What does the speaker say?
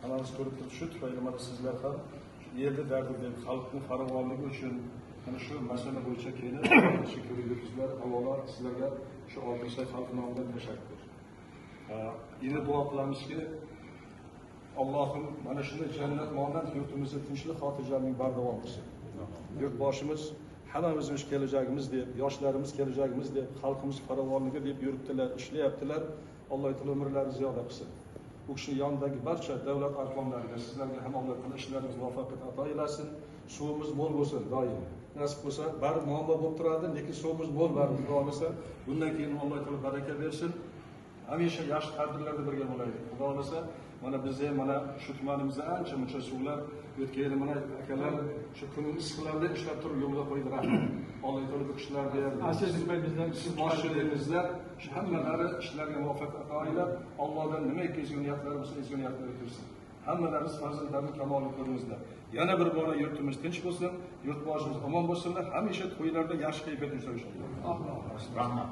hammamiz ko'rib turibmiz, shu tufayli mana sizlar ham yerda dardida xalqning farovonligi uchun mana shu masala bo'yicha kelib ko'ribsizlar. Avvalo sizlarga shu Oltinsoy xalq nomidan tashakkur. Yana duo qilamizki, Allohim mana shunday jannat monand yurtimizni tinchlik xotirjamlik bardavom qilsin. Yurtboshimiz hammamiz kelajagimiz deb, yoshlarimiz kelajagimiz deb, xalqimiz farovonligi deb yuribdilar, ishlayaptilar. Alloh taolo umrlarini ziyoda qilsin. Bu kishi yonidagi barcha davlat arkonlariga, sizlarga ham Alloh taolo ishlaringizni muvaffaqiyat ato etsin. Suvimiz mo'l bo'lsin doim. Nasib bo'lsa, bari muammo bo'lib turadi, lekin suvimiz mo'l bari xudo olsa, bundan keyin Alloh taolo baraka bersin. Hamisha yaxshi tadbirlarda birga bo'laylik. Xudo olsa, mana biz ham mana shu tumanimizda ancha muncha suvlar o'tgan mana akalar shu kunning issiqlarida ishlab turib yo'lga qo'ydi. Rahmat. Alloh taolo bu kishilarga siz boshchiligingizda hammalari ishlarga muvaffaqiyat ato etlab, Allohdan nimaiki ezgu niyatlari bo'lsa, ezgu niyatlarga yetsin. Hammalarimiz farzandlarning kamolotlarimizda. Yana bir bora yurtimiz tinch bo'lsin, yurtboshimiz omon bo'lsinlar. Hamisha to'ylarda yaxshi kayfiyat yursin inshaalloh. Rahmat.